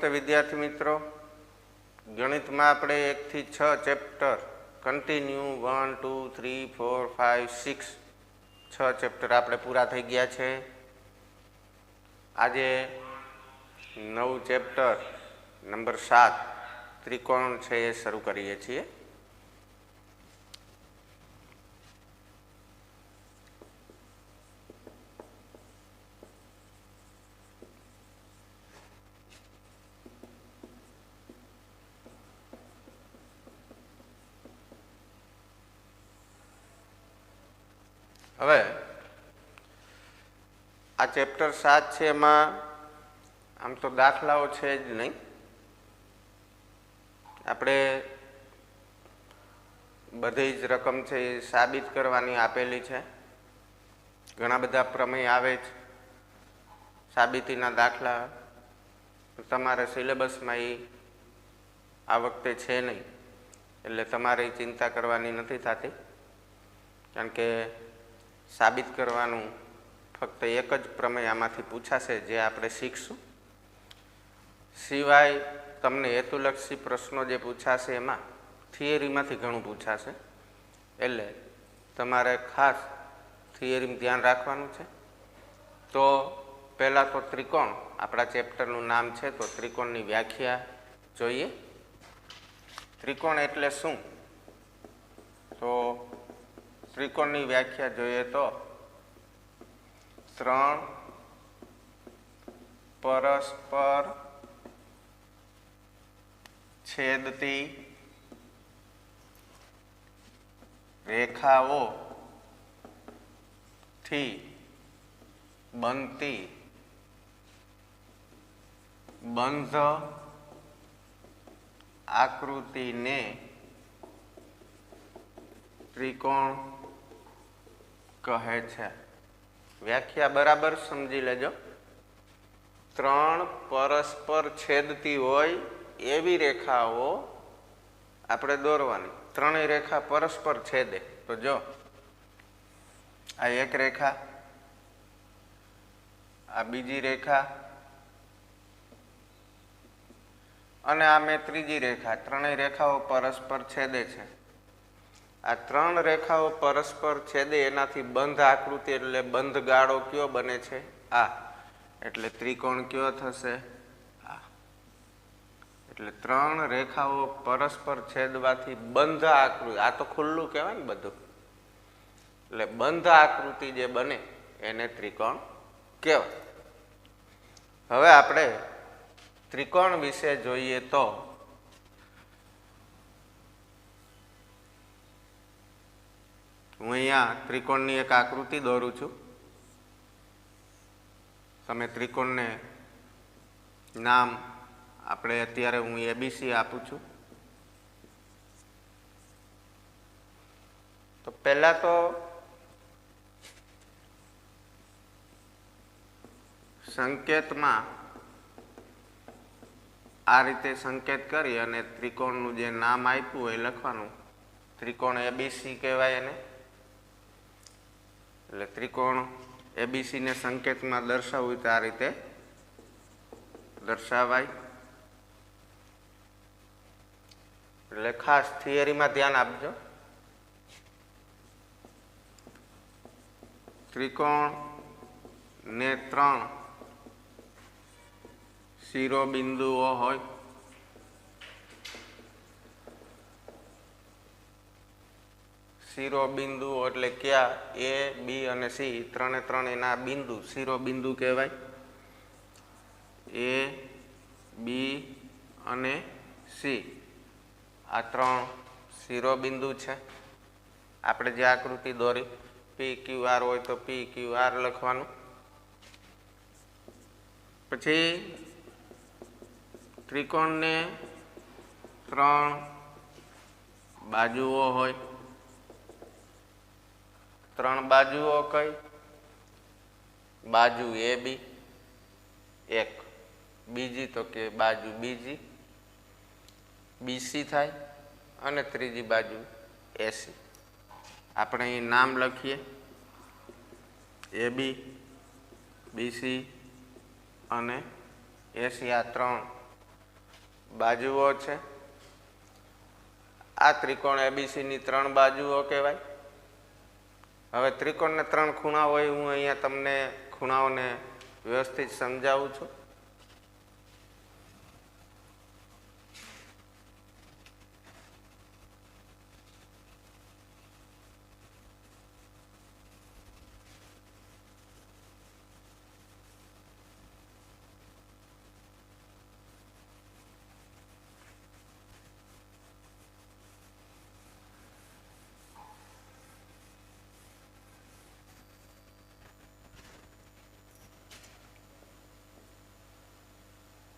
नमस्ते विद्यार्थी मित्रों। गणित में આપણે 1 થી 6 ચેપ્ટર કન્ટિન્યુ 1 2 3 4 5 6 6 ચેપ્ટર આપણે પૂરા થઈ ગયા છે। આજે નવું ચેપ્ટર નંબર 7 ત્રિકોણ છે એ શરૂ કરીએ છીએ। હવે આ ચેપ્ટર 7 છે એમાં આમ તો દાખલાઓ છે જ નહીં, આપણે બધી જ રકમ છે એ સાબિત કરવાની આપેલી છે। ઘણા બધા પ્રમેય આવે છે, સાબિતીના દાખલા તમારા સિલેબસમાં એ આ વખતે છે નહીં, એટલે તમારે ચિંતા કરવાની નથી થતી, કારણ કે સાબિત કરવાનું ફક્ત એક જ પ્રમેય આમાંથી પૂછાશે જે આપણે શીખશું। સિવાય તમને હેતુલક્ષી પ્રશ્નો જે પૂછાશે એમાં થિયરીમાંથી ઘણું પૂછાશે, એટલે તમારે ખાસ થિયરીમાં ધ્યાન રાખવાનું છે। તો પહેલાં તો ત્રિકોણ, આપણા ચેપ્ટરનું નામ છે તો ત્રિકોણની વ્યાખ્યા જોઈએ। ત્રિકોણ એટલે શું? તો ત્રિકોણની વ્યાખ્યા જોઈએ તો ત્રણ પરસ્પર છેદતી રેખાઓથી બનતી બંધ આકૃતિને ત્રિકોણ કહે છે। વ્યાખ્યા બરાબર સમજી લેજો। ત્રણ પરસ્પર છેદતી હોય એવી રેખાઓ આપણે દોરવાની। ત્રણેય રેખા પરસ્પર છેદે તો જો આ એક રેખા, આ બીજી રેખા અને આ મેં ત્રીજી રેખા, ત્રણેય રેખાઓ પરસ્પર છેદે છે। આ ત્રણ રેખાઓ પરસ્પર છેદે એનાથી બંધ આકૃતિ એટલે બંધ ગાળો કયો બને છે? આ, એટલે ત્રિકોણ કયો થશે? આ। એટલે ત્રણ રેખાઓ પરસ્પર છેદવાથી બંધ આકૃતિ, આ તો ખુલ્લું કહેવાય ને બધું, એટલે બંધ આકૃતિ જે બને એને ત્રિકોણ કહેવાય। હવે આપણે ત્રિકોણ વિશે જોઈએ તો હું અહીંયા ત્રિકોણની એક આકૃતિ દોરું છું, તમે ત્રિકોણને નામ આપણે અત્યારે હું એબીસી આપું છું। તો પહેલા તો સંકેતમાં આ રીતે સંકેત કરી અને ત્રિકોણનું જે નામ આપ્યું હોય લખવાનું। ત્રિકોણ એબીસી કહેવાય એને, એટલે ત્રિકોણ એબીસી ને સંકેતમાં દર્શાવવું તો આ રીતે દર્શાવાય। એટલે ખાસ થિયરીમાં ધ્યાન આપજો। ત્રિકોણ ને ત્રણ શિરોબિંદુઓ હોય, શિરોબિંદુઓ એટલે ક્યાં? એ, બી અને સી, ત્રણે ત્રણ એના બિંદુ શિરોબિંદુ કહેવાય। એ, બી અને સી આ ત્રણ શિરોબિંદુ છે। આપણે જે આકૃતિ દોરી પી ક્યુ આર હોય તો પી ક્યુ આર લખવાનું। પછી ત્રિકોણને ત્રણ બાજુઓ હોય, ત્રણ બાજુઓ કઈ? બાજુ એ બી એક, બીજી તો કે બાજુ બીજી બીસી થાય, અને ત્રીજી બાજુ એસી। આપણે અહીં નામ લખીએ AB BC અને AC, આ ત્રણ બાજુઓ છે. આ ત્રિકોણ એબીસીની 3 બાજુઓ કહેવાય. હવે ત્રિકોણને 3 ખૂણા હોય. હું અહીંયા તમને ખૂણાઓને વ્યવસ્થિત સમજાવું છું.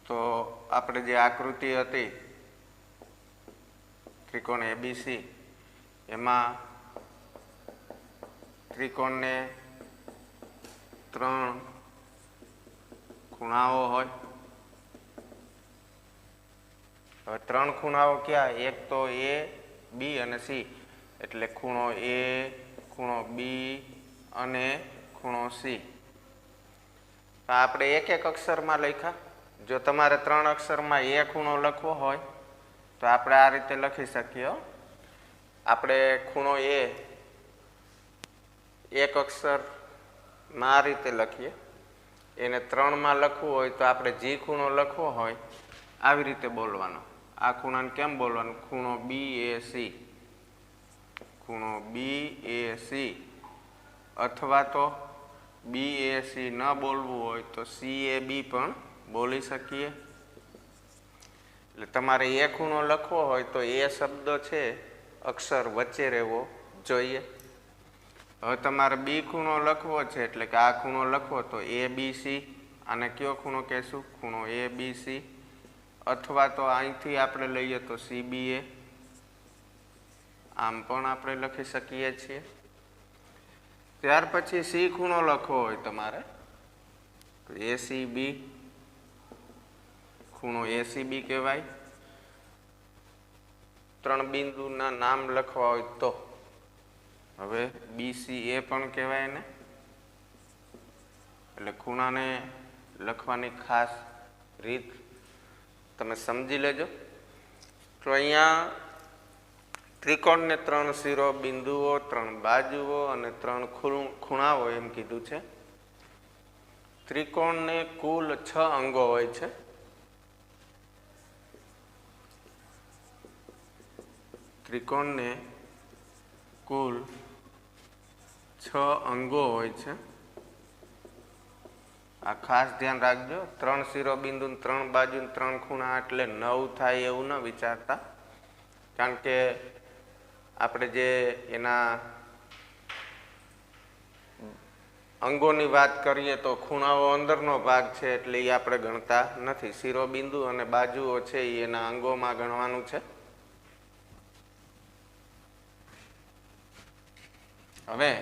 તો આપણે જે આકૃતિ હતી ત્રિકોણ એબીસી, એમાં ત્રિકોણને 3 ખૂણાઓ હોય. હવે 3 ખૂણાઓ ક્યાં? એક તો એ, બી અને સી. એટલે ખૂણો એ, ખૂણો બી અને ખૂણો સી. આપણે એક એક અક્ષરમાં લખ્યા. જો તમારે 3 અક્ષરમાં એ ખૂણો લખવો હોય તો આપણે આ રીતે લખી શકીએ. આપણે ખૂણો એ એક અક્ષરમાં આ રીતે લખીએ. એને 3માં લખવું હોય તો આપણે જી ખૂણો લખવો હોય આવી રીતે બોલવાનો. આ ખૂણાને કેમ બોલવાનું? ખૂણો બી એ સી, ખૂણો બી એ સી. અથવા તો બી એ સી ન બોલવું હોય તો સી એ બી પણ બોલી શકીએ. એટલે તમારે એ ખૂણો લખવો હોય તો એ શબ્દ છે અક્ષર વચ્ચે રહેવો જોઈએ. હવે તમારે બી ખૂણો લખવો છે એટલે કે આ ખૂણો લખવો તો એ બી સી. આને કયો ખૂણો કહેશું? ખૂણો એ બી સી. અથવા તો અહીંથી આપણે લઈએ તો સી બી એ. આમ પણ આપણે લખી શકીએ છીએ. ત્યાર પછી સી ખૂણો લખવો હોય તમારે તો એ સી બી, ખૂણો એસીબી કહેવાય. 3 બિંદુના નામ લખવા હોય તો હવે બીસી એ પણ કહેવાય ને. એટલે ખૂણાને લખવાની ખાસ રીત તમે સમજી લેજો. તો અહીંયા ત્રિકોણને 3 શિરોબિંદુઓ, 3 બાજુઓ અને 3 ખૂણાઓ એમ કીધું છે. ત્રિકોણને કુલ 6 અંગો હોય છે. ત્રિકોણને કુલ 6 અંગો હોય છે. આ ખાસ ધ્યાન રાખજો. 3 શિરોબિંદુ, 3 બાજુ, 3 ખૂણા એટલે 9 થાય એવું ન વિચારતા. કારણ કે આપણે જે એના અંગોની વાત કરીએ તો ખૂણાઓ અંદરનો ભાગ છે એટલે એ આપણે ગણતા નથી. શિરોબિંદુ અને બાજુઓ છે એ એના અંગોમાં ગણવાનું છે. હવે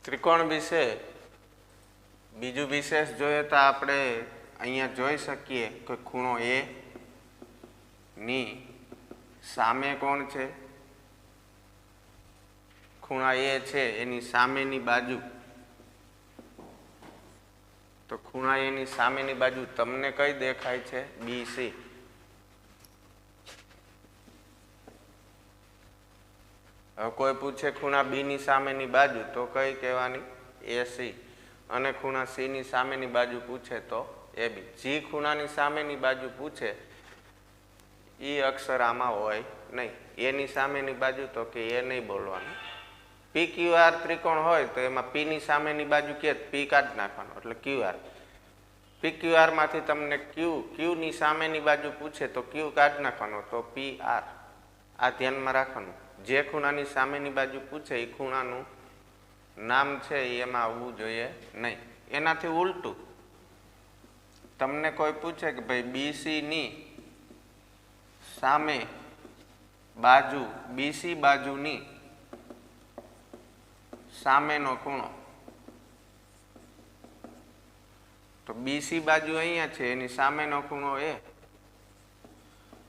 ત્રિકોણ વિશે બીજું વિશેષ જોઈએ તો આપણે અહીંયા જોઈ શકીએ કે ખૂણો એ ની સામે કોણ છે? ખૂણા એ છે એની સામેની બાજુ. તો ખૂણા એની સામેની બાજુ તમને કઈ દેખાય છે? B C. હવે કોઈ પૂછે ખૂણા બી ની સામેની બાજુ તો કઈ કહેવાની? એસી. અને ખૂણા સી ની સામેની બાજુ પૂછે તો એ બી. જી ખૂણાની સામેની બાજુ પૂછે એ અક્ષર આમાં હોય નહીં. એની સામેની બાજુ તો કે એ નહીં બોલવાનું. પી ક્યુ આર ત્રિકોણ હોય તો એમાં પી ની સામેની બાજુ કે પી કાઢી નાખવાનો એટલે ક્યુ આર. પી ક્યુ આર માંથી તમને ક્યુ ની સામેની બાજુ પૂછે તો ક્યુ કાઢી નાખવાનો તો પી આર. આ ધ્યાનમાં રાખવાનું. જે ખૂણાની સામેની બાજુ પૂછે એ ખૂણાનું નામ છે એમાં આવવું જોઈએ નહીં. એનાથી ઉલટું તમને કોઈ પૂછે કે ભાઈ બીસી ની સામે બાજુ, બીસી બાજુની સામેનો ખૂણો, તો બીસી બાજુ અહીંયા છે એની સામેનો ખૂણો એ.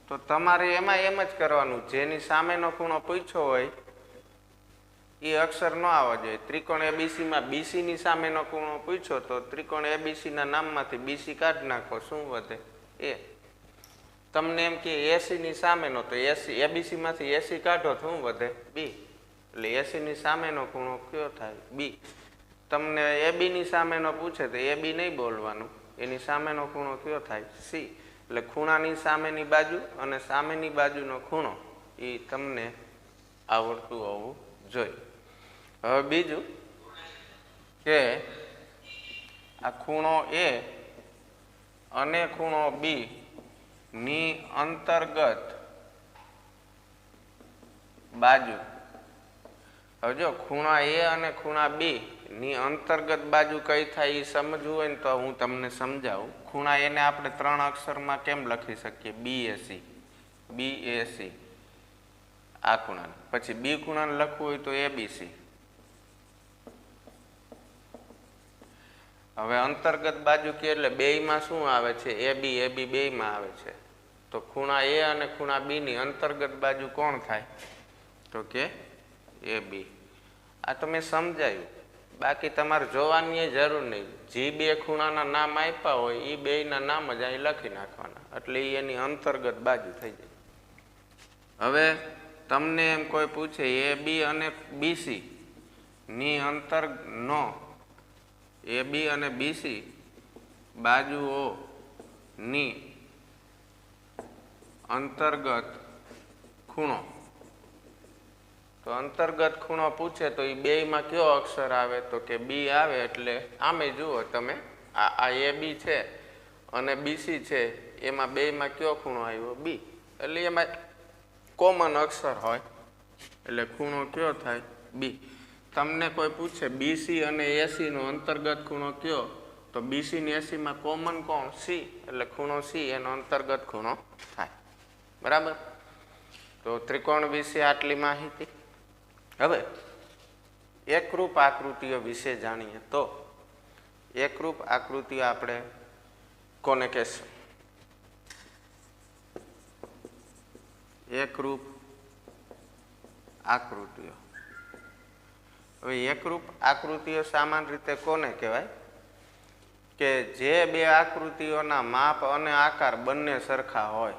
તો તમારે એમાં એમ જ કરવાનું, જેની સામેનો ખૂણો પૂછ્યો હોય એ અક્ષર ન આવવા જોઈએ. ત્રિકોણ એબીસીમાં બીસીની સામેનો ખૂણો પૂછ્યો તો ત્રિકોણ એબીસીના નામમાંથી બીસી કાઢી નાખો, શું વધે? એ. તમને એમ કે એસીની સામેનો, તો એસી એબીસીમાંથી એસી કાઢો તો શું વધે? બી. એટલે એસીની સામેનો ખૂણો કયો થાય? બી. તમને એબીની સામેનો પૂછે તો એબી નહીં બોલવાનું, એની સામેનો ખૂણો કયો થાય? સી. એટલે ખૂણાની સામેની બાજુ અને સામેની બાજુનો ખૂણો એ તમને આવડતું હોવું જોઈએ. હવે બીજું કે આ ખૂણો એ અને ખૂણો બી ની અંતર્ગત બાજુ, હવે જો ખૂણા એ અને ખૂણા બી ની અંતર્ગત બાજુ કઈ થાય એ સમજવું હોય ને તો હું તમને સમજાવું. ખૂણા એને આપણે 3 અક્ષરમાં કેમ લખી શકીએ? બીએસી, બીએસી આ ખૂણાને. પછી બી ખૂણાને લખવું હોય તો એબીસી. હવે અંતર્ગત બાજુ કે એટલે બેયમાં શું આવે છે? એબી, એબી બેયમાં આવે છે. તો ખૂણા એ અને ખૂણા બી ની અંતર્ગત બાજુ કોણ થાય? તો કે એબી. આ તો મેં સમજાયું, બાકી તમારે જોવાની જરૂર નહીં. જે બે ખૂણાના નામ આપ્યા હોય એ બેયના નામ જ અહીં લખી નાખવાના, એટલે એ એની અંતર્ગત બાજુ થઈ જાય. હવે તમને એમ કોઈ પૂછે એ બી અને બીસી ની અંતર્ગનો, એ બી અને બીસી બાજુઓ ની અંતર્ગત ખૂણો, તો અંતર્ગત ખૂણો પૂછે તો એ બેયમાં કયો અક્ષર આવે? તો કે બી આવે. એટલે આમે જુઓ તમે, આ એ બી છે અને બીસી છે, એમાં બેયમાં કયો ખૂણો આવ્યો? બી. એટલે એમાં કોમન અક્ષર હોય એટલે ખૂણો કયો થાય? બી. તમને કોઈ પૂછે બીસી અને એસી નો અંતર્ગત ખૂણો કયો? તો બીસી ને એસી માં કોમન કોણ? સી. એટલે ખૂણો સી એનો અંતર્ગત ખૂણો થાય. બરાબર? તો ત્રિકોણ વિશે આટલી માહિતી. હવે એકરૂપ આકૃતિઓ વિશે જાણીએ તો એકરૂપ આકૃતિઓ આપણે કોને કહેશું? એકરૂપ આકૃતિઓ. હવે એકરૂપ આકૃતિઓ સામાન્ય રીતે કોને કહેવાય? કે જે બે આકૃતિઓના માપ અને આકાર બંને સરખા હોય.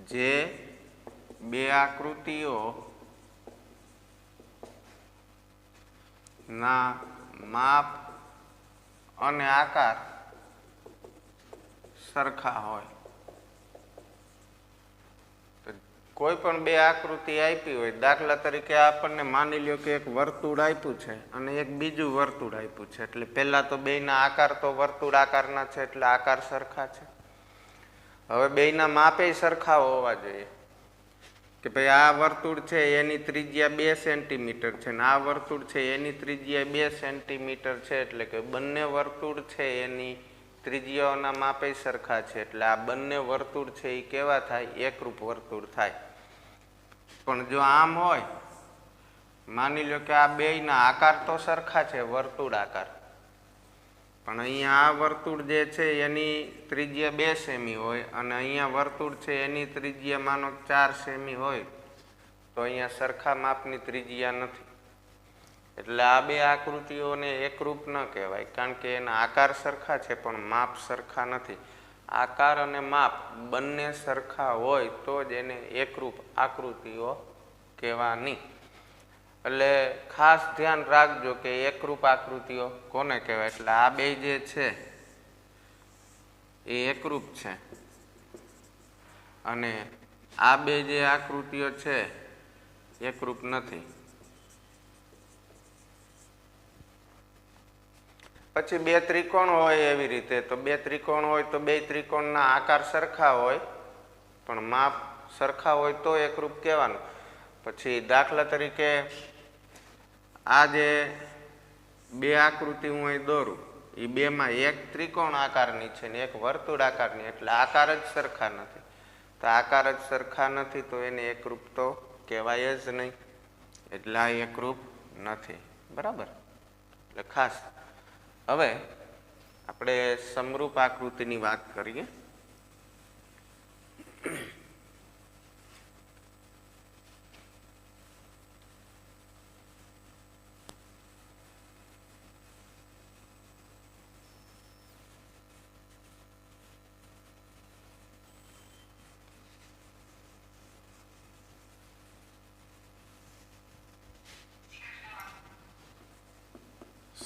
જે બે આકૃતિઓ ના માપ અને આકાર સરખા હોય. તો કોઈ પણ બે આકૃતિ આપી હોય, દાખલા તરીકે આપણને માની લ્યો કે એક વર્તુળ આપ્યું છે અને એક બીજું વર્તુળ આપ્યું છે, એટલે પહેલા તો બેયના આકાર તો વર્તુળ આકારના છે એટલે આકાર સરખા છે. હવે બેયના માપે સરખા હોવા જોઈએ. કે ભાઈ આ વર્તુળ છે એની ત્રિજ્યા 2 સેન્ટીમીટર છે ને આ વર્તુળ છે એની ત્રિજ્યા 2 સેન્ટીમીટર છે, એટલે કે બંને વર્તુળ છે એની ત્રિજ્યાઓના માપે સરખા છે, એટલે આ બંને વર્તુળ છે એ કેવા થાય? એકરૂપ વર્તુળ થાય. પણ જો આમ હોય, માની લો કે આ બેયના આકાર તો સરખા છે, વર્તુળ આકાર, પણ અહીંયા આ વર્તુળ જે છે એની ત્રિજ્યા 2 સેમી હોય અને અહીંયા વર્તુળ છે એની ત્રિજ્યા માનો 4 સેમી હોય, તો અહીંયા સરખા માપની ત્રિજ્યા નથી. એટલે આ બે આકૃતિઓને એકરૂપ ન કહેવાય, કારણ કે એના આકાર સરખા છે પણ માપ સરખા નથી. આકાર અને માપ બંને સરખા હોય તો જ એને એકરૂપ આકૃતિઓ કહેવાની. એટલે ખાસ ધ્યાન રાખજો કે એકરૂપ આકૃતિઓ કોને કહેવાય. એટલે આ બે જે છે એ એકરૂપ છે અને આ બે જે આકૃતિઓ છે એકરૂપ નથી. પછી બે ત્રિકોણ હોય એવી રીતે, તો બે ત્રિકોણ હોય તો બે ત્રિકોણના આકાર સરખા હોય પણ માપ સરખા હોય તો એકરૂપ કહેવાનું. પછી દાખલા તરીકે આ જે બે આકૃતિ હું અહીં દોરું એ બેમાં એક ત્રિકોણ આકારની છે ને એક વર્તુળ આકારની, એટલે આકાર જ સરખા નથી. તો આકાર જ સરખા નથી તો એને એકરૂપ તો કહેવાય જ નહીં, એટલે આ એકરૂપ નથી. બરાબર? એટલે ખાસ. હવે આપણે સમરૂપ આકૃતિની વાત કરીએ.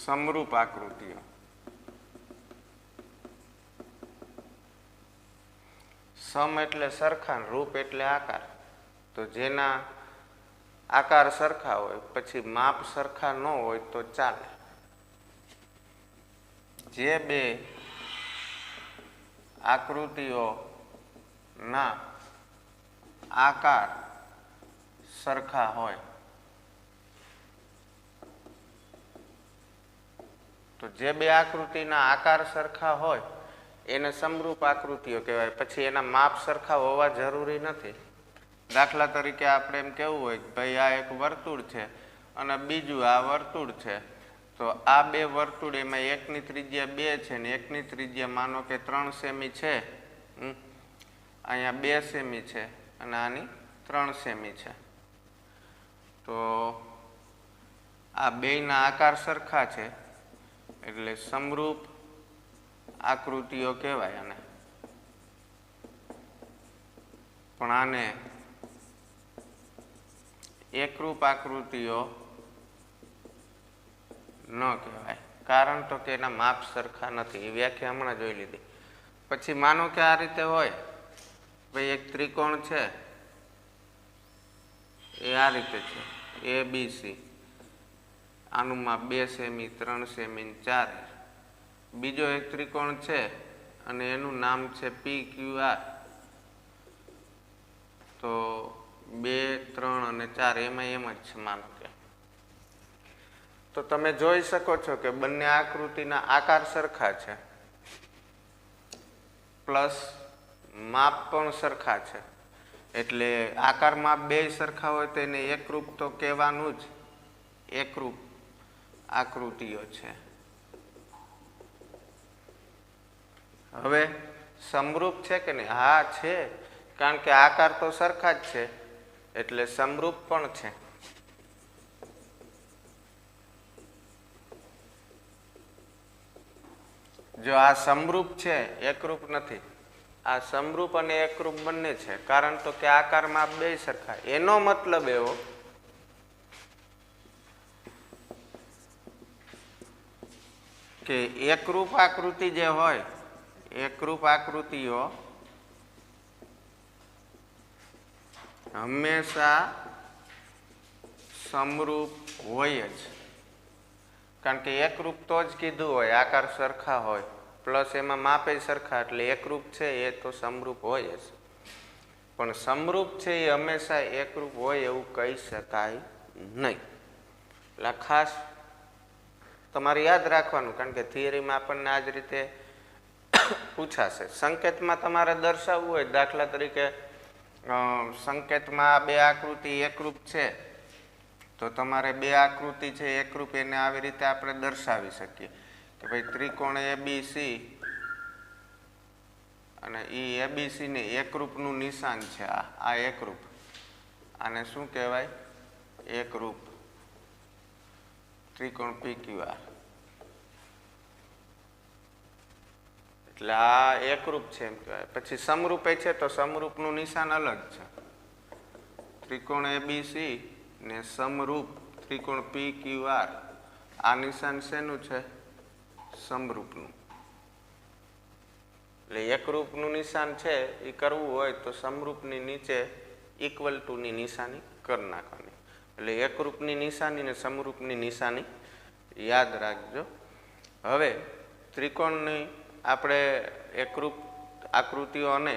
સમરૂપ આકૃતિઓ. સમ એટલે સરખા, રૂપ એટલે આકાર. તો જેના આકાર સરખા હોય પછી માપ સરખા ન હોય તો ચાલે. જે બે આકૃતિઓના આકાર સરખા હોય તો જે બે આકૃતિના આકાર સરખા હોય એને સમરૂપ આકૃતિઓ કહેવાય. પછી એના માપ સરખા હોવા જરૂરી નથી. દાખલા તરીકે આપણે એમ કહેવું હોય કે ભાઈ આ એક વર્તુળ છે અને બીજું આ વર્તુળ છે, તો આ બે વર્તુળ એમાં એકની ત્રિજ્યા 2 છે ને એકની ત્રિજ્યા માનો કે 3 સેમી છે, અહીંયા 2 સેમી છે અને આની 3 સેમી છે, તો આ બેયના આકાર સરખા છે એટલે સમરૂપ આકૃતિઓ કહેવાય. આને પણ આને એકરૂપ આકૃતિઓ ન કહેવાય, કારણ તો કે એના માપ સરખા નથી. એ વ્યાખ્યા હમણાં જોઈ લીધી. પછી માનો કે આ રીતે હોય, ભાઈ એક ત્રિકોણ છે એ આ રીતે છે ABC, આનું માપ 2 સેમી 3 સેમી 4. બીજો એક ત્રિકોણ છે અને એનું નામ છે PQR, તો 2 3 અને 4 એમાં એમ જ છે માનો કે. તો તમે જોઈ શકો છો કે બંને આકૃતિના આકાર સરખા છે પ્લસ માપ પણ સરખા છે. એટલે આકાર માપ બે સરખા હોય તો એને એકરૂપ તો કહેવાનું જ. એકરૂપ આકૃતિઓ છે. હવે સમરૂપ છે કે નહીં? હા છે, કારણ કે આકાર તો સરખા જ છે એટલે સમરૂપ પણ છે. જો આ સમરૂપ છે, એકરૂપ નથી. આ સમરૂપ અને એકરૂપ બંને છે, કારણ તો કે આકારમાં બે સરખા. એનો મતલબ એવો કે એકરૂપ આકૃતિ જે હોય, એકરૂપ આકૃતિઓ હંમેશા સમરૂપ હોય જ. કારણ કે એકરૂપ તો જ કીધું હોય, આકાર સરખા હોય પ્લસ એમાં માપે સરખા, એટલે એકરૂપ છે એ તો સમરૂપ હોય જ. પણ સમરૂપ છે એ હંમેશા એકરૂપ હોય એવું કહી શકાય નહીં. એટલે ખાસ તમારે યાદ રાખવાનું, કારણ કે થિયરીમાં આપણને આ જ રીતે પૂછાશે. સંકેતમાં તમારે દર્શાવવું હોય, દાખલા તરીકે સંકેતમાં બે આકૃતિ એકરૂપ છે તો તમારે બે આકૃતિ છે એકરૂપ એને આવી રીતે આપણે દર્શાવી શકીએ કે ભાઈ ત્રિકોણ ABC અને એ ABC ને એકરૂપનું નિશાન છે. આ એકરૂપ, આને શું કહેવાય? એકરૂપ ત્રિકોણ PQR. એટલે આ એકરૂપ છે એમ કહેવાય. પછી સમરૂપે છે તો સમરૂપનું નિશાન અલગ છે. ત્રિકોણ ABC ને સમરૂપ ત્રિકોણ PQR, આ નિશાન શેનું છે? સમરૂપનું. એટલે એકરૂપનું નિશાન છે એ કરવું હોય તો સમરૂપની નીચે ઇક્વલ ટુની નિશાની કરી નાખવાની. એટલે એકરૂપની નિશાની ને સમરૂપની નિશાની યાદ રાખજો. હવે ત્રિકોણની આપણે એકરૂપ આકૃતિઓ અને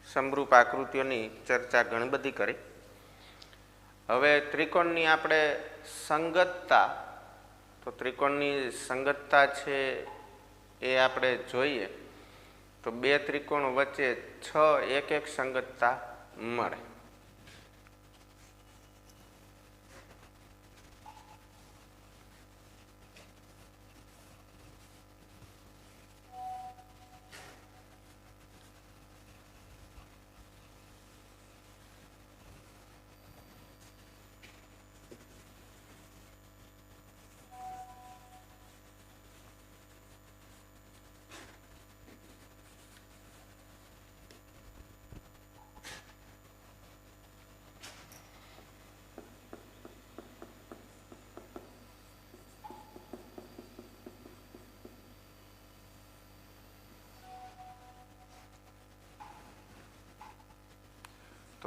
સમરૂપ આકૃતિઓની ચર્ચા ઘણી બધી કરી. હવે ત્રિકોણની આપણે સંગતતા, તો ત્રિકોણની સંગતતા છે એ આપણે જોઈએ તો બે ત્રિકોણ વચ્ચે 6 એક સંગતતા મળે.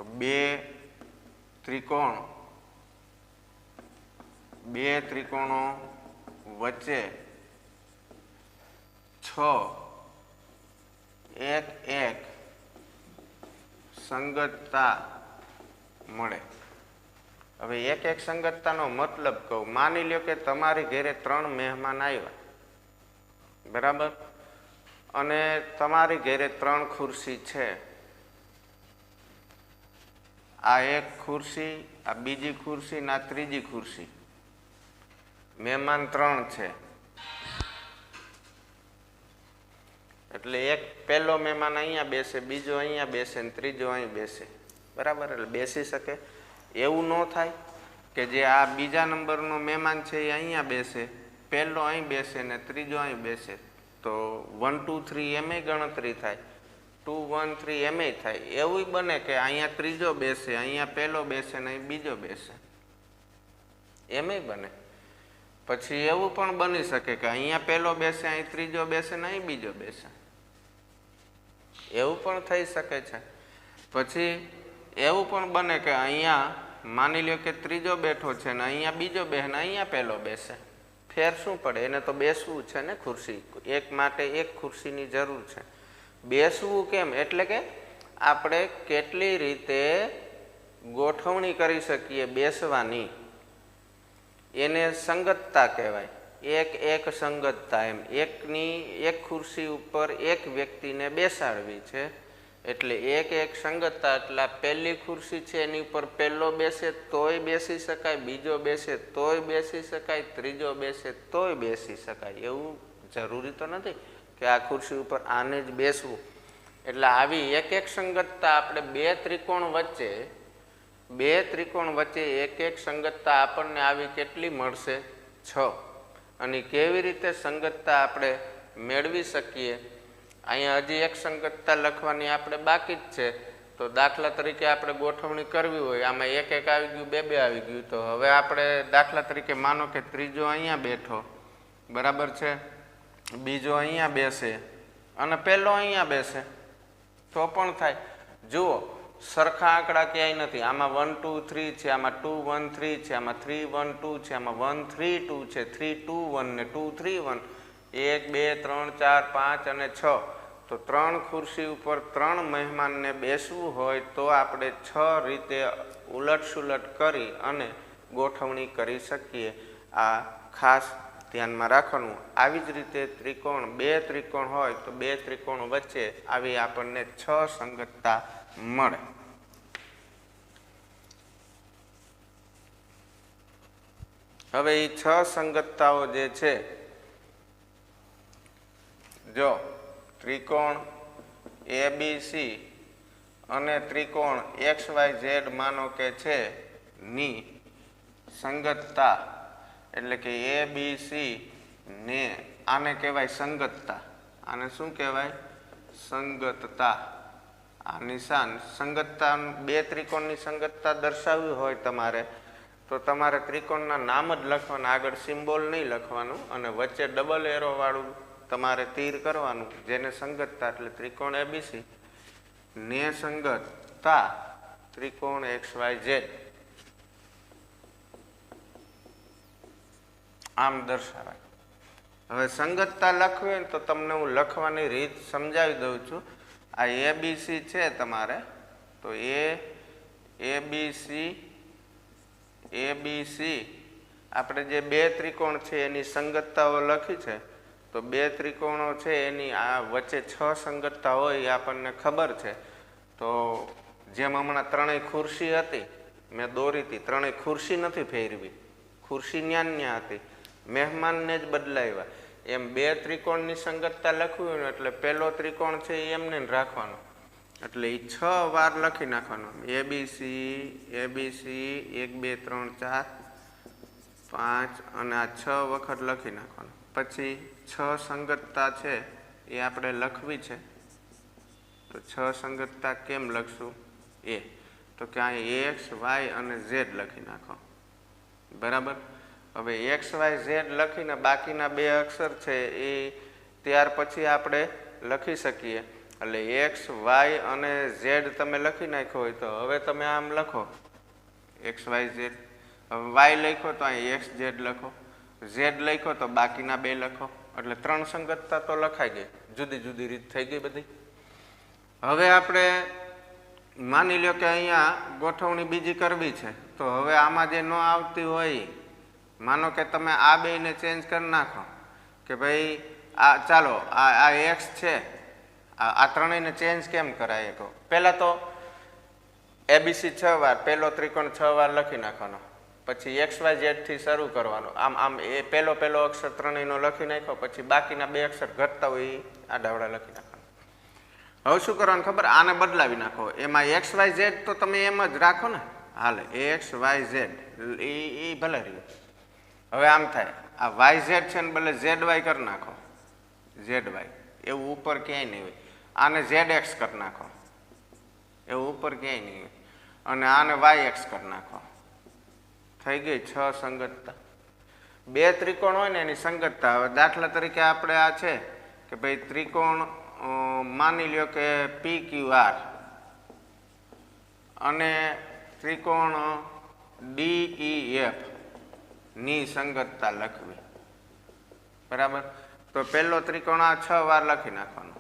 તો બે ત્રિકોણો વચ્ચે 6 એક સંગતતા મળે। હવે એક સંગતતાનો મતલબ કહું, માની લ્યો કે તમારી ઘરે 3 મહેમાન આવ્યા, બરાબર, અને તમારી ઘરે 3 ખુરશી છે। આ એક ખુરશી, આ બીજી ખુરશી ને આ ત્રીજી ખુરશી, મહેમાન 3 છે। એટલે એક પહેલો મહેમાન અહીંયા બેસે, બીજો અહીંયા બેસે ને ત્રીજો અહીં બેસે, બરાબર, એટલે બેસી શકે। એવું ન થાય કે જે આ બીજા નંબરનો મહેમાન છે એ અહીંયા બેસે, પહેલો અહીં બેસે ને ત્રીજો અહીં બેસે, તો 1 2 3 એમેય ગણતરી થાય, 2 1 3 એમેય થાય। એવું બને કે અહીંયા ત્રીજો બેસે, અહીંયા પહેલો બેસે ને અહીં બીજો બેસે, એમેય બને। પછી એવું પણ બની શકે કે અહીંયા પહેલો બેસે, અહીં ત્રીજો બેસે ને અહીં બીજો બેસે, એવું પણ થઈ શકે છે। પછી એવું પણ બને કે અહીંયા માની લ્યો કે ત્રીજો બેઠો છે ને અહીંયા બીજો બેસે ને અહીંયા પહેલો બેસે, ફેર શું પડે, એને તો બેસવું છે ને ખુરશી, એક માટે એક ખુરશીની જરૂર છે। બેસવું કેમ, એટલે કે આપણે કેટલી રીતે ગોઠવણી કરી શકીએ બેસવાની, એને સંગતતા કહેવાય। એક સંગતતા, એમ એક ખુરશી ઉપર એક વ્યક્તિને બેસાડવી છે, એટલે એક સંગતતા। એટલે પહેલી ખુરશી છે એની ઉપર પહેલો બેસે તોય બેસી શકાય, બીજો બેસે તોય બેસી શકાય, ત્રીજો બેસે તોય બેસી શકાય, એવું જરૂરી તો નથી કે આ ખુરશી ઉપર આને જ બેસવું। એટલે આવી એક સંગતતા આપણે બે ત્રિકોણ વચ્ચે એક સંગતતા આપણને આવી કેટલી મળશે? 6। અને કેવી રીતે સંગતતા આપણે મેળવી શકીએ? અહીંયા હજી એક સંગતતા લખવાની આપણે બાકી જ છે। તો દાખલા તરીકે આપણે ગોઠવણી કરવી હોય, આમાં એક આવી ગયું, બે આવી ગયું, તો હવે આપણે દાખલા તરીકે માનો કે ત્રીજો અહીંયા બેઠો, બરાબર છે, બીજો અહીંયા બેસે અને પહેલો અહીંયા બેસે, તો પણ થાય। જુઓ, સરખા આંકડા ક્યાંય નથી, આમાં 1 2 3 છે, આમાં 2 1 3 છે, આમાં 3 1 2 છે, આમાં 1 3 2 છે, 3 2 1 ને 2 3 1, 1 2 3 4 5 અને 6, તો 3 ખુરશી ઉપર 3 મહેમાનને બેસવું હોય તો આપણે 6 રીતે ઉલટસુલટ કરી અને ગોઠવણી કરી શકીએ। આ ખાસ ધ્યાનમાં રાખવાનું। આવી જ રીતે ત્રિકોણ, બે ત્રિકોણ હોય તો બે ત્રિકોણ વચ્ચે આવી આપણને 6 સંગતતા મળે। હવે એ 6 સંગતતાઓ જે છે, જો ત્રિકોણ ABC અને ત્રિકોણ XYZ માનો કે છે ની સંગતતા, એટલે કે ABC ને આને કહેવાય સંગતતા, આને શું કહેવાય? સંગતતા। આ નિશાન સંગતતા, બે ત્રિકોણની સંગતતા દર્શાવવી હોય તમારે તો તમારે ત્રિકોણના નામ જ લખવાના, આગળ સિમ્બોલ નહીં લખવાનું, અને વચ્ચે ડબલ એરો વાળું તમારે તીર કરવાનું, જેને સંગતતા, એટલે ત્રિકોણ ABC ને સંગતતા ત્રિકોણ XYZ, આમ દર્શાવાય। હવે સંગતતા લખવી હોય તો તમને હું લખવાની રીત સમજાવી દઉં છું। આ ABC છે તમારે, તો ABC આપણે જે બે ત્રિકોણ છે એની સંગતતાઓ લખી છે, તો બે ત્રિકોણો છે એની આ વચ્ચે 6 સંગતતા હોય એ આપણને ખબર છે। તો જેમ હમણાં 3 ખુરશી હતી, મેં દોરી હતી, 3 ખુરશી નથી ફેરવી, ખુરશી ન્યા હતી, મહેમાનને જ બદલાવ્યા, એમ બે ત્રિકોણની સંગતતા લખવી હોય ને એટલે પહેલો ત્રિકોણ છે એ એમને રાખવાનો, એટલે એ 6 વાર લખી નાખવાનો। ABC 1 2 3 4 5 અને આ 6 વખત લખી નાખવાનું। પછી 6 સંગતતા છે એ આપણે લખવી છે, તો 6 સંગતતા કેમ લખશું? તો કે અહીં X Y અને Z લખી નાખો, બરાબર। હવે X Y Z લખીને બાકીના બે અક્ષર છે એ ત્યાર પછી આપણે લખી શકીએ। એટલે એક્સ વાય અને ઝેડ તમે લખી નાખ્યો હોય તો હવે તમે આમ લખો એક્સ વાય ઝેડ. હવે વાય લખો તો અહીં એક્સ ઝેડ લખો, ઝેડ લખો તો બાકીના બે લખો, એટલે ત્રણ સંગતતા તો લખાઈ ગઈ, જુદી જુદી રીત થઈ ગઈ બધી. હવે આપણે માની લ્યો કે અહીંયા ગોઠવણી બીજી કરવી છે, તો હવે આમાં જે ન આવતી હોય, માનો કે તમે આ બેને ચેન્જ કરી નાખો કે ભાઈ આ ચાલો આ એક્સ છે, આ ત્રણેયને ચેન્જ કેમ કરાય કહો. પહેલાં તો એબીસી 6 વાર, પહેલો ત્રિકોણ 6 વાર લખી નાખવાનો, પછી એક્સ વાય ઝેડથી શરૂ કરવાનો, આમ આમ એ પહેલો અક્ષર ત્રણેયનો લખી નાખ્યો, પછી બાકીના બે અક્ષર ઘટતા હોય એ આ ડાવડા લખી નાખવાના. હવે શું કરવાનું ખબર, આને બદલાવી નાખો, એમાં એક્સ વાય ઝેડ તો તમે એમ જ રાખો ને, હાલે એક્સ વાય ઝેડ એ ભલે રહ્યું. હવે આમ થાય આ વાય ઝેડ છે ને ભલે ઝેડ વાય કરી નાખો, ઝેડ વાય એવું ઉપર ક્યાંય નહીં હોય. આને ઝેડ એક્સ કરી નાખો, એવું ઉપર ક્યાંય નહીં હોય. અને આને વાય એક્સ કરી નાખો, થઈ ગઈ 6 સંગતતા. બે ત્રિકોણ હોય ને એની સંગતતા. હવે દાખલા તરીકે આપણે આ છે કે ભાઈ ત્રિકોણ માની લ્યો કે પી ક્યુ આર અને ત્રિકોણ ડી એફ ની સંગતતા લખવી, બરાબર. તો પહેલો ત્રિકોણ આ 6 વાર લખી નાખવાનો.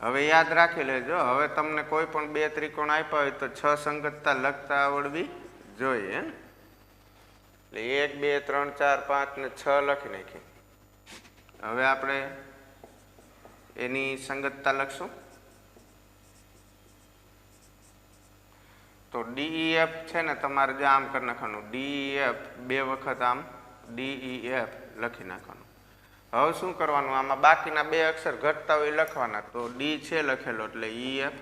હવે યાદ રાખી લેજો, હવે તમને કોઈ પણ બે ત્રિકોણ આપ્યા હોય તો 6 સંગતતા લખતા આવડવી જોઈએ. એટલે 1 2 3 4 5 ને 6 લખી નાખી. હવે આપણે એની સંગતતા લખશું. તો ડીઈએફ છે ને તમારે જે આમ કરી નાખવાનું, ડીઈએફ બે વખત આમ ડીઈએફ લખી નાખવાનું. હવે શું કરવાનું, આમાં બાકીના બે અક્ષર ઘટતા હોય લખવાના. તો ડી છે લખેલો એટલે ઈએફ,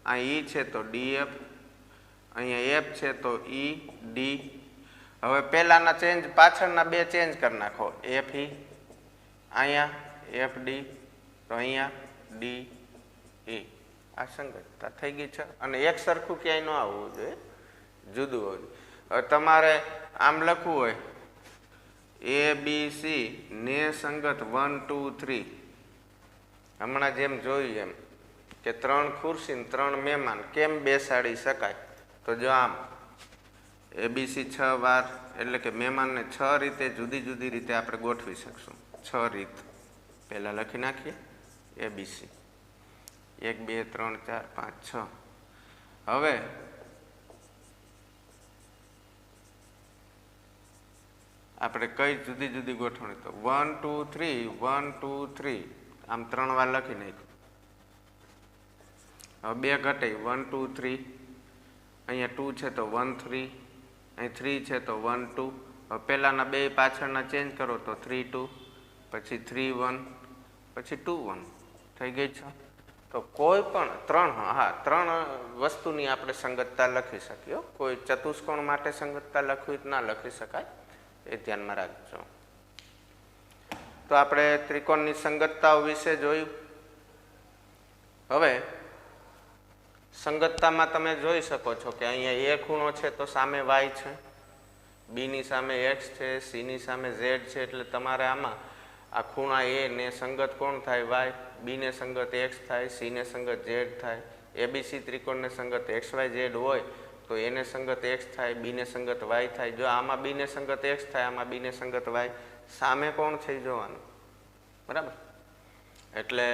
આ ઈ છે તો ડીએફ, અહીંયા એફ છે તો ઈ ડી. હવે પહેલાના ચેન્જ, પાછળના બે ચેન્જ કરી નાખો, એફ ઈ અહીંયા એફ ડી, તો અહીંયા ડી ઈ. આ સંગતતા થઈ ગઈ છે. અને એક સરખું ક્યાંય ન આવવું જોઈએ, જુદું હોવું જોઈએ. હવે તમારે આમ લખવું હોય એ બી સી ને સંગત 1 2 3, હમણાં જેમ જોયું એમ કે 3 ખુરશી ને 3 મહેમાન કેમ બેસાડી શકાય. તો જો આમ એબીસી 6 વાર, એટલે કે મહેમાનને 6 રીતે જુદી જુદી રીતે આપણે ગોઠવી શકશું. 6 રીત પહેલાં લખી નાખીએ એબીસી 1 2 3 4 5 6. હવે આપણે કઈ જુદી જુદી ગોઠવણી, તો 1 2 3 1 2 3 આમ 3 વાર લખી નાખ્યું. હવે બે ઘટે 1 2 3, અહીંયા 2 છે તો 1 3, અહીં 3 છે તો 1 2. હવે પહેલાંના બે પાછળના ચેન્જ કરો તો 3 2, પછી 3 1, પછી 2 1 થઈ ગઈ છે. તો કોઈ પણ 3 વસ્તુની આપણે સંગતતા લખી શકીએ. કોઈ ચતુષ્કોણ માટે સંગતતા લખવી ના લખી શકાય, એ ધ્યાનમાં રાખજો. તો આપણે ત્રિકોણની સંગતતાઓ વિશે જોયું. હવે સંગતતામાં તમે જોઈ શકો છો કે અહીંયા એ ખૂણો છે તો સામે વાય છે, બીની સામે એક્સ છે, સીની સામે ઝેડ છે. એટલે તમારે આમાં આ ખૂણા એ ને સંગત કોણ થાય, વાય. બીને સંગત એક્સ થાય, સીને સંગત ઝેડ થાય. એબીસી ત્રિકોણને સંગત એક્સ વાય ઝેડ હોય તો એને સંગત એક્સ થાય, બીને સંગત વાય થાય. જો આમાં બીને સંગત એક્સ થાય, આમાં બીને સંગત વાય, સામે કોણ થઈ જવાનું, બરાબર. એટલે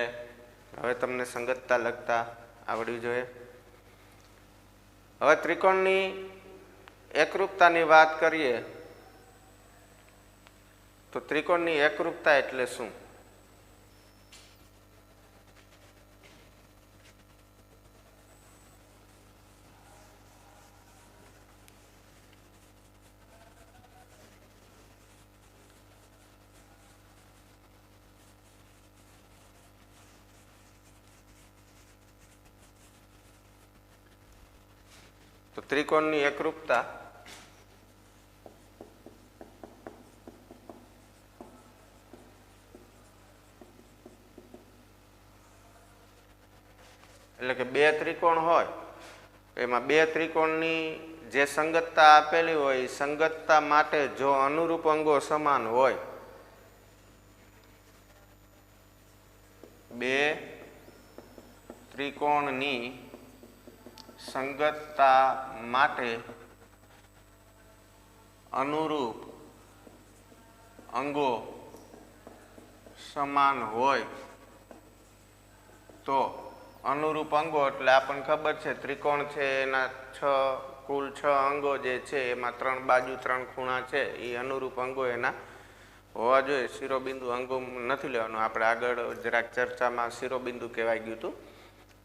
હવે તમને સંગતતા લખતા આવડવી જોઈએ. હવે ત્રિકોણની એકરૂપતાની વાત કરીએ તો ત્રિકોણની એકરૂપતા એટલે શું? તો ત્રિકોણની એકરૂપતા એટલે કે બે ત્રિકોણ હોય એમાં બે ત્રિકોણની જે સંગતતા આપેલી હોય એ સંગતતા માટે જો અનુરૂપ અંગો સમાન હોય, બે ત્રિકોણની સંગતતા માટે અનુરૂપ અંગો સમાન હોય તો અનુરૂપ અંગો એટલે આપણને ખબર છે ત્રિકોણ છે એના કુલ 6 અંગો જે છે એમાં 3 બાજુ 3 ખૂણા છે એ અનુરૂપ અંગો એના હોવા જોઈએ. શિરોબિંદુ અંગો નથી લેવાનું, આપણે આગળ જરાક ચર્ચામાં શિરોબિંદુ કહેવાય ગયું હતું,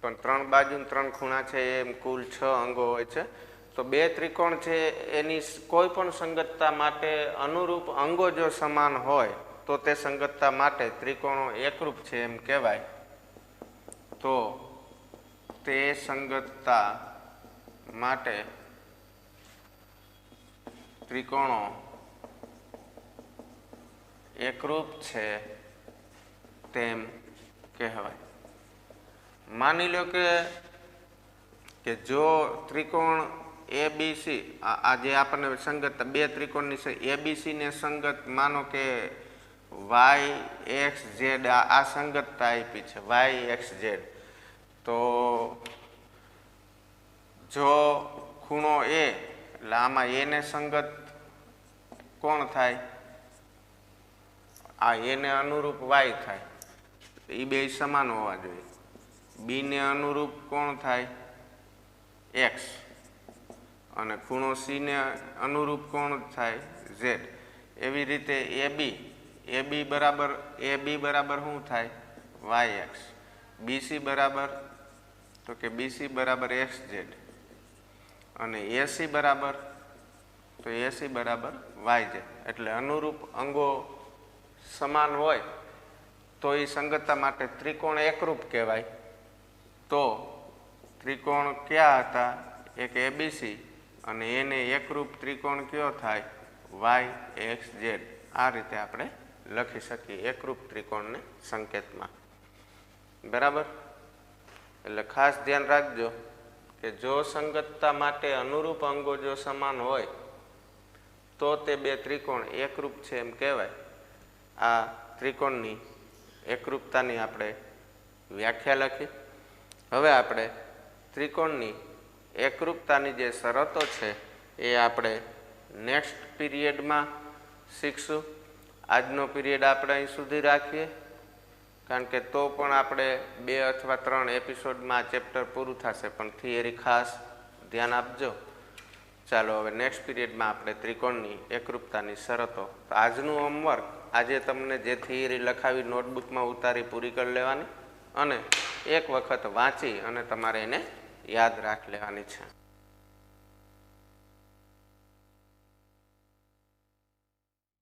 પણ 3 બાજુ 3 ખૂણા છે એમ કુલ 6 અંગો હોય છે. તો બે ત્રિકોણ છે એની કોઈ પણ સંગતતા માટે અનુરૂપ અંગો જો સમાન હોય તો તે સંગતતા માટે ત્રિકોણો એકરૂપ છે એમ કહેવાય. તો તે સંગતતા માટે ત્રિકોણો એકરૂપ છે તેમ કહેવાય. માની લો કે જો ત્રિકોણ ABC આ જે આપણને સંગત બે ત્રિકોણની ABC ને સંગત માનો કે YXZ આ સંગતતા આપી છે YXZ. તો જો ખૂણો A એટલે આમાં A ને સંગત કોણ થાય? આ A ને અનુરૂપ Y થાય, એ બે સમાન હોવા જોઈએ. B ને અનુરૂપ કોણ થાય? X. અને ખૂણો C ને અનુરૂપ કોણ થાય? Z. એવી રીતે AB બરાબર શું થાય? YX. BC બરાબર તો કે BC બરાબર XZ. અને AC બરાબર તો AC બરાબર YZ. એટલે અનુરૂપ અંગો સમાન હોય તો એ સંગતતા માટે ત્રિકોણ એકરૂપ કહેવાય. તો ત્રિકોણ કયા હતા? એક ABC અને એને એકરૂપ ત્રિકોણ કયો થાય? YXZ. આ રીતે આપણે લખી શકીએ એકરૂપ ત્રિકોણને સંકેતમાં. બરાબર? એટલે ખાસ ધ્યાન રાખજો કે જો સંગતતા માટે અનુરૂપ અંગો જો સમાન હોય તો તે બે ત્રિકોણ એકરૂપ છે એમ કહેવાય. આ ત્રિકોણની એકરૂપતાની આપણે વ્યાખ્યા લખી. હવે આપણે ત્રિકોણની એકરૂપતાની જે શરતો છે એ આપણે નેક્સ્ટ પીરિયડમાં શીખશું. આજનો પીરિયડ આપણે અહીં સુધી રાખીએ, કારણ કે તો પણ આપણે 2 અથવા 3 એપિસોડમાં આ ચેપ્ટર પૂરું થશે, પણ થિયરી ખાસ ધ્યાન આપજો. ચાલો હવે નેક્સ્ટ પીરિયડમાં આપણે ત્રિકોણની એકરૂપતાની શરતો. તો આજનું હોમવર્ક, આજે તમને જે થિયરી લખાવી નોટબુકમાં ઉતારી પૂરી કરી લેવાની અને એક વખત વાંચી અને તમારે એને યાદ રાખી લેવાની છે.